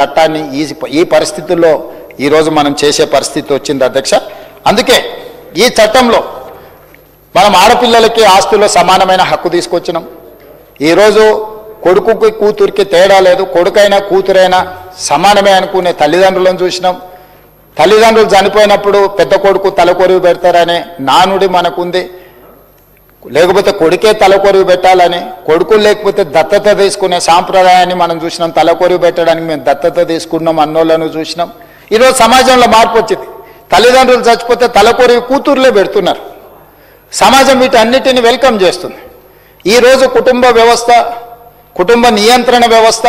చట్టాన్ని ఈ పరిస్థితుల్లో ఈరోజు మనం చేసే పరిస్థితి వచ్చింది అధ్యక్ష. అందుకే ఈ చట్టంలో మనం ఆడపిల్లలకి ఆస్తుల్లో సమానమైన హక్కు తీసుకొచ్చినాం. ఈరోజు కొడుకుకి కూతురికి తేడా లేదు, కొడుకైనా కూతురైనా సమానమే అనుకునే తల్లిదండ్రులను చూసినాం. తల్లిదండ్రులు చనిపోయినప్పుడు పెద్ద కొడుకు తలకొరివి పెడతారనే నానుడి మనకుంది. లేకపోతే కొడుకే తలకొరివి పెట్టాలని, కొడుకులు లేకపోతే దత్తత తీసుకునే సాంప్రదాయాన్ని మనం చూసినాం. తలకొరివి పెట్టడానికి మేము దత్తత తీసుకున్నాం అన్నోళ్ళను చూసినాం. ఈరోజు సమాజంలో మార్పు వచ్చింది. తల్లిదండ్రులు చచ్చిపోతే తలకొరివి కూతుర్లే పెడుతున్నారు. సమాజం వీటన్నిటిని వెల్కమ్ చేస్తుంది. ఈరోజు కుటుంబ వ్యవస్థ, కుటుంబ నియంత్రణ వ్యవస్థ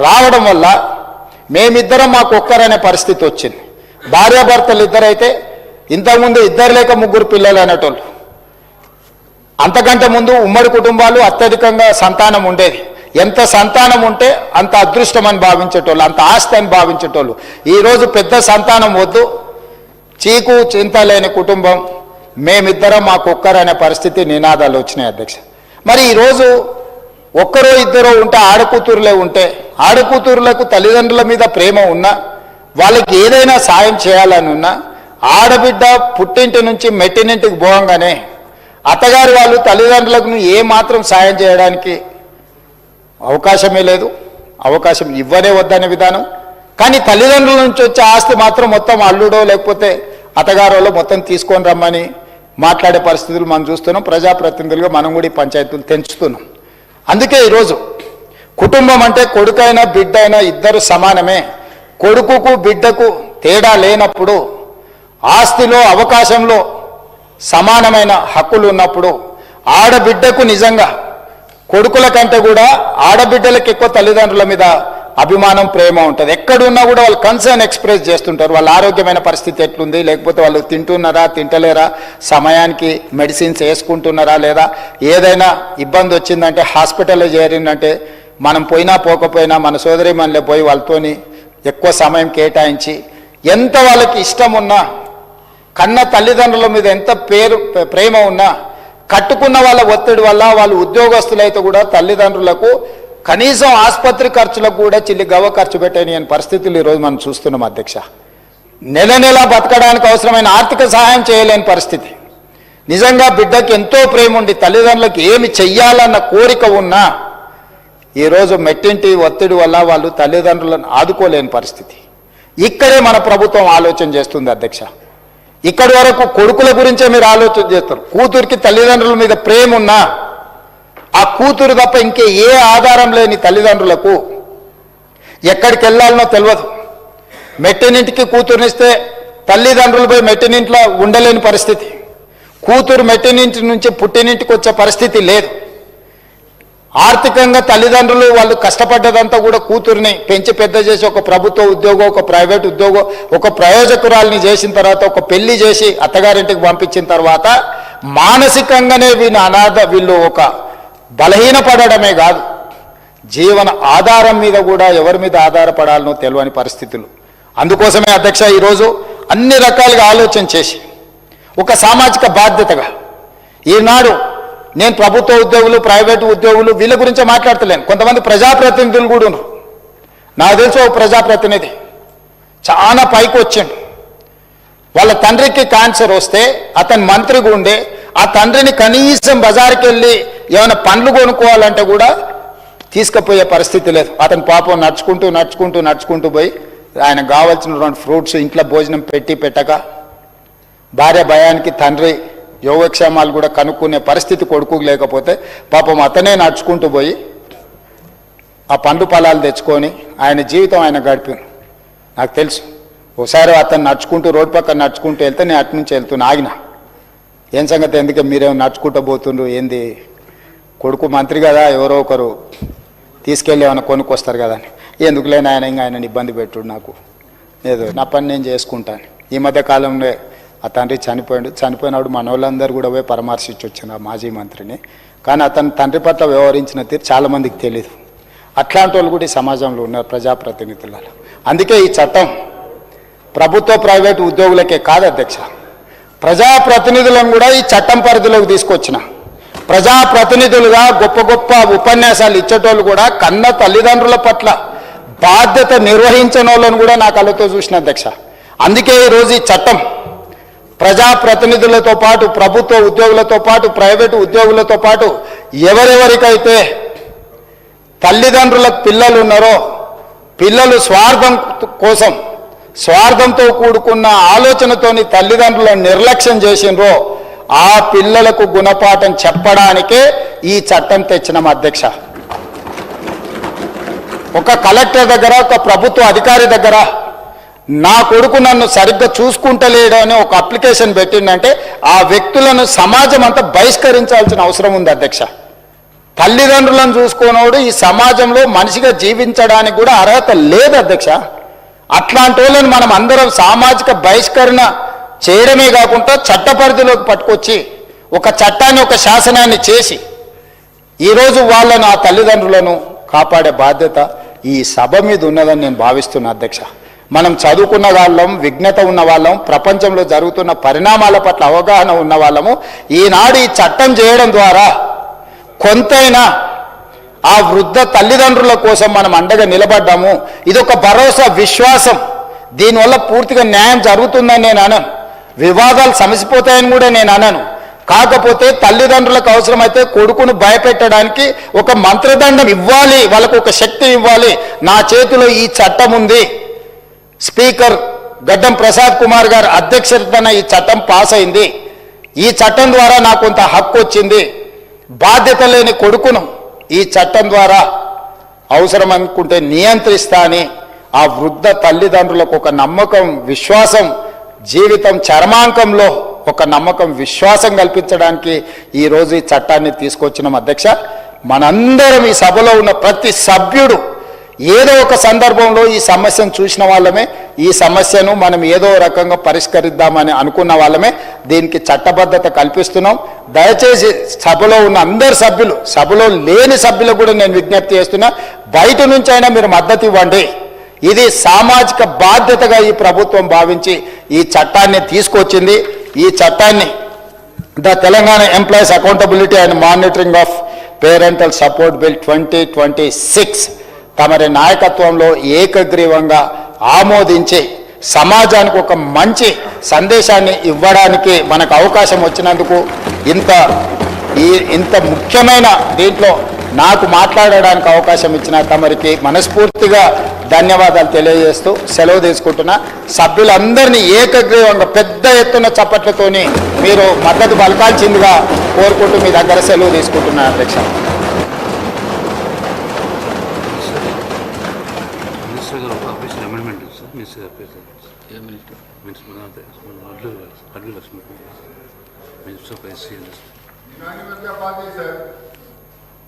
రావడం వల్ల మేమిద్దరం మాకు ఒక్కరనే పరిస్థితి వచ్చింది. భార్యాభర్తలు ఇద్దరైతే ఇంతకుముందు ఇద్దరు లేక ముగ్గురు పిల్లలు అనేటోళ్ళు. అంతకంటే ముందు ఉమ్మడి కుటుంబాలు అత్యధికంగా సంతానం ఉండేది. ఎంత సంతానం ఉంటే అంత అదృష్టం అని భావించేటోళ్ళు, అంత ఆస్తి అని భావించేటోళ్ళు. ఈరోజు పెద్ద సంతానం వద్దు, చీకు చింత లేని కుటుంబం, మేమిద్దరం మాకు ఒక్కరనే పరిస్థితి నినాదాలు వచ్చినాయి అధ్యక్ష. మరి ఈరోజు ఒక్కరో ఇద్దరో ఉంటే, ఆడకూతురులే ఉంటే, ఆడకూతురులకు తల్లిదండ్రుల మీద ప్రేమ ఉన్నా, వాళ్ళకి ఏదైనా సాయం చేయాలని ఉన్నా, ఆడబిడ్డ పుట్టింటి నుంచి మెట్టినింటికి పోగానే అత్తగారి వాళ్ళు తల్లిదండ్రులకు ఏమాత్రం సాయం చేయడానికి అవకాశమే లేదు, అవకాశం ఇవ్వనే వద్దనే విధానం. కానీ తల్లిదండ్రుల నుంచి వచ్చే ఆస్తి మాత్రం మొత్తం అల్లుడో లేకపోతే అత్తగారులో మొత్తం తీసుకొని రమ్మని మాట్లాడే పరిస్థితులు మనం చూస్తున్నాం. ప్రజాప్రతినిధులుగా మనం కూడా ఈ పంచాయతీలు తెంచుతున్నాం. అందుకే ఈరోజు కుటుంబం అంటే కొడుకైనా బిడ్డ అయినా ఇద్దరు సమానమే. కొడుకుకు బిడ్డకు తేడా లేనప్పుడు, ఆస్తిలో అవకాశంలో సమానమైన హక్కులు ఉన్నప్పుడు, ఆడబిడ్డకు నిజంగా కొడుకుల కంటే కూడా ఆడబిడ్డలకు ఎక్కువ తల్లిదండ్రుల మీద అభిమానం, ప్రేమ ఉంటుంది. ఎక్కడున్నా కూడా వాళ్ళు కన్సర్న్ ఎక్స్ప్రెస్ చేస్తుంటారు. వాళ్ళ ఆరోగ్యమైన పరిస్థితి ఎట్లుంది, లేకపోతే వాళ్ళు తింటున్నారా తింటలేరా, సమయానికి మెడిసిన్స్ వేసుకుంటున్నారా లేదా, ఏదైనా ఇబ్బంది వచ్చిందంటే హాస్పిటల్లో చేరిందంటే మనం పోయినా పోకపోయినా మన సోదరి మనలే పోయి వాళ్ళతోని ఎక్కువ సమయం కేటాయించి, ఎంత వాళ్ళకి ఇష్టం ఉన్నా, కన్న తల్లిదండ్రుల మీద ఎంత ప్రేమ ఉన్నా, కట్టుకున్న వాళ్ళ ఒత్తిడి వల్ల వాళ్ళు ఉద్యోగస్తులైతే కూడా తల్లిదండ్రులకు కనీసం ఆసుపత్రి ఖర్చులకు కూడా చిల్లి గవ్వ ఖర్చు పెట్టని అనే పరిస్థితులు ఈరోజు మనం చూస్తున్నాం అధ్యక్ష. నెల నెల బతకడానికి అవసరమైన ఆర్థిక సహాయం చేయలేని పరిస్థితి. నిజంగా బిడ్డకి ఎంతో ప్రేమ ఉండి తల్లిదండ్రులకు ఏమి చెయ్యాలన్న కోరిక ఉన్నా ఈరోజు మెట్టింటి ఒత్తిడి వల్ల వాళ్ళు తల్లిదండ్రులను ఆదుకోలేని పరిస్థితి. ఇక్కడే మన ప్రభుత్వం ఆలోచన చేస్తుంది అధ్యక్ష. ఇక్కడి వరకు కొడుకుల గురించే మీరు ఆలోచన చేస్తారు. కూతురికి తల్లిదండ్రుల మీద ప్రేమ ఉన్నా, ఆ కూతురు తప్ప ఇంకే ఏ ఆధారం లేని తల్లిదండ్రులకు ఎక్కడికి వెళ్ళాలనో తెలియదు. మెట్టినింటికి కూతురునిస్తే తల్లిదండ్రులు పోయి మెట్టినింట్లో ఉండలేని పరిస్థితి. కూతురు మెట్టినింటి నుంచి పుట్టినింటికి వచ్చే పరిస్థితి లేదు. ఆర్థికంగా తల్లిదండ్రులు వాళ్ళు కష్టపడ్డదంతా కూడా కూతుర్ని పెంచి పెద్ద చేసి ఒక ప్రభుత్వ ఉద్యోగం, ఒక ప్రైవేట్ ఉద్యోగం, ఒక ప్రయోజకురాల్ని చేసిన తర్వాత, ఒక పెళ్లి చేసి అత్తగారింటికి పంపించిన తర్వాత మానసికంగానే వీళ్ళు ఒక బలహీనపడమే కాదు, జీవన ఆధారం మీద కూడా ఎవరి మీద ఆధారపడాలనో తెలియని పరిస్థితులు. అందుకోసమే అధ్యక్ష ఈరోజు అన్ని రకాలుగా ఆలోచన చేసి ఒక సామాజిక బాధ్యతగా ఈనాడు నేను ప్రభుత్వ ఉద్యోగులు, ప్రైవేటు ఉద్యోగులు వీళ్ళ గురించే మాట్లాడతలేను. కొంతమంది ప్రజాప్రతినిధులు కూడా ఉన్నారు. నాకు తెలిసి ఒక ప్రజాప్రతినిధి చాలా పైకి వచ్చిండు. వాళ్ళ తండ్రికి క్యాన్సర్ వస్తే అతను మంత్రిగా ఉండే, ఆ తండ్రిని కనీసం బజార్కి వెళ్ళి ఏమైనా పండ్లు కొనుక్కోవాలంటే కూడా తీసుకుపోయే పరిస్థితి లేదు. అతను పాపం నడుచుకుంటూ పోయి ఆయనకు కావాల్సినటువంటి ఫ్రూట్స్ ఇంట్లో భోజనం పెట్టక, భార్య భయానికి తండ్రి యోగక్షేమాలు కూడా కనుక్కునే పరిస్థితి కొడుకు లేకపోతే పాపం అతనే నడుచుకుంటూ పోయి ఆ పండు ఫలాలు తెచ్చుకొని ఆయన జీవితం ఆయన గడిపాను. నాకు తెలుసు. ఒకసారి అతను నడుచుకుంటూ రోడ్డు పక్కన నడుచుకుంటూ వెళ్తే నేను అటు నుంచి వెళ్తున్నా, ఆగిన. ఏం సంగతి, ఎందుకే మీరేమో నడుచుకుంటూ పోతుండ్రు, ఏంది, కొడుకు మంత్రి కదా, ఎవరో ఒకరు తీసుకెళ్ళి ఏమైనా కొనుక్కొస్తారు కదా అని. ఎందుకు లేని ఆయనని ఇబ్బంది పెట్టుడు, నాకు ఏదో నా పని నేను చేసుకుంటాను. ఈ మధ్య కాలంలో ఆ తండ్రి చనిపోయినప్పుడు మన వాళ్ళందరూ కూడా పోయి పరామర్శించి వచ్చిన మాజీ మంత్రిని. కానీ అతను తండ్రి పట్ల వ్యవహరించిన తీరు చాలామందికి తెలియదు. అట్లాంటి వాళ్ళు కూడా ఈ సమాజంలో ఉన్నారు ప్రజాప్రతినిధులలో. అందుకే ఈ చట్టం ప్రభుత్వ ప్రైవేటు ఉద్యోగులకే కాదు అధ్యక్ష, ప్రజాప్రతినిధులను కూడా ఈ చట్టం పరిధిలోకి తీసుకొచ్చిన. ప్రజాప్రతినిధులుగా గొప్ప గొప్ప ఉపన్యాసాలు ఇచ్చేటోళ్ళు కూడా కన్న తల్లిదండ్రుల పట్ల బాధ్యత నిర్వహించని వాళ్ళని కూడా నా కళ్ళతో చూసిన అధ్యక్ష. అందుకే ఈరోజు ఈ చట్టం ప్రజాప్రతినిధులతో పాటు, ప్రభుత్వ ఉద్యోగులతో పాటు, ప్రైవేటు ఉద్యోగులతో పాటు ఎవరెవరికైతే తల్లిదండ్రుల పిల్లలు ఉన్నారో, పిల్లలు స్వార్థం కోసం, స్వార్థంతో కూడుకున్న ఆలోచనతోని తల్లిదండ్రులను నిర్లక్ష్యం చేసినరో ఆ పిల్లలకు గుణపాఠం చెప్పడానికే ఈ చట్టం తెచ్చినాం అధ్యక్ష. ఒక కలెక్టర్ దగ్గర, ఒక ప్రభుత్వ అధికారి దగ్గర నా కొడుకు నన్ను సరిగ్గా చూసుకుంటలేడు అని ఒక అప్లికేషన్ పెట్టిందంటే ఆ వ్యక్తులను సమాజం అంతా బహిష్కరించాల్సిన అవసరం ఉంది అధ్యక్ష. తల్లిదండ్రులను చూసుకోనోడు ఈ సమాజంలో మనిషిగా జీవించడానికి కూడా అర్హత లేదు అధ్యక్ష. అట్లాంటి వాళ్ళని మనం అందరం సామాజిక బహిష్కరణ చేయడమే కాకుండా చట్ట పరిధిలోకి పట్టుకొచ్చి ఒక చట్టాన్ని, ఒక శాసనాన్ని చేసి ఈరోజు వాళ్ళను, ఆ తల్లిదండ్రులను కాపాడే బాధ్యత ఈ సభ మీద ఉన్నదని నేను భావిస్తున్నా అధ్యక్ష. మనం చదువుకున్న వాళ్ళం, విజ్ఞత ఉన్న వాళ్ళం, ప్రపంచంలో జరుగుతున్న పరిణామాల పట్ల అవగాహన ఉన్న వాళ్ళము. ఈనాడు ఈ చట్టం చేయడం ద్వారా కొంతైనా ఆ వృద్ధ తల్లిదండ్రుల కోసం మనం అండగా నిలబడ్డాము. ఇదొక భరోసా, విశ్వాసం. దీనివల్ల పూర్తిగా న్యాయం జరుగుతుందని నేను అనను, వివాదాలు సమసిపోతాయని కూడా నేను అనను. కాకపోతే తల్లిదండ్రులకు అవసరమైతే కొడుకును భయపెట్టడానికి ఒక మంత్రదండం ఇవ్వాలి, వాళ్ళకు ఒక శక్తి ఇవ్వాలి. నా చేతిలో ఈ చట్టం ఉంది, స్పీకర్ గడ్డం ప్రసాద్ కుమార్ గారు అధ్యక్షతన ఈ చట్టం పాస్ అయింది, ఈ చట్టం ద్వారా నాకు కొంత హక్కు వచ్చింది, బాధ్యత లేని కొడుకును ఈ చట్టం ద్వారా అవసరం అనుకుంటే నియంత్రిస్తా అని ఆ వృద్ధ తల్లిదండ్రులకు ఒక నమ్మకం, విశ్వాసం, జీవితం చర్మాంకంలో ఒక నమ్మకం, విశ్వాసం కల్పించడానికి ఈరోజు ఈ చట్టాన్ని తీసుకొచ్చినాం అధ్యక్ష. మనందరం ఈ సభలో ఉన్న ప్రతి సభ్యుడు ఏదో ఒక సందర్భంలో ఈ సమస్యను చూసిన వాళ్ళమే, ఈ సమస్యను మనం ఏదో రకంగా పరిష్కరిద్దామని అనుకున్న వాళ్ళమే. దీనికి చట్టబద్ధత కల్పిస్తున్నాం. దయచేసి సభలో ఉన్న అందరు సభ్యులు, సభలో లేని సభ్యులకు కూడా నేను విజ్ఞప్తి చేస్తున్నా, బయట నుంచి అయినా మీరు మద్దతు ఇవ్వండి. ఇది సామాజిక బాధ్యతగా ఈ ప్రభుత్వం భావించి ఈ చట్టాన్ని తీసుకొచ్చింది. ఈ చట్టాన్ని the Telangana employees accountability and monitoring of parental support bill 2026 తమరి నాయకత్వంలో ఏకగ్రీవంగా ఆమోదించి సమాజానికి ఒక మంచి సందేశాన్ని ఇవ్వడానికి మనకు అవకాశం వచ్చినందుకు, ఇంత ముఖ్యమైన దీంట్లో నాకు మాట్లాడడానికి అవకాశం ఇచ్చిన తమరికి మనస్ఫూర్తిగా ధన్యవాదాలు తెలియజేస్తూ సెలవు తీసుకుంటున్నా. సభ్యులందరినీ ఏకగ్రీవంగా పెద్ద ఎత్తున చప్పట్లతోని మీరు మద్దతు పలకాల్సిందిగా కోరుకుంటూ మీ దగ్గర సెలవు తీసుకుంటున్నాను అధ్యక్ష. సార్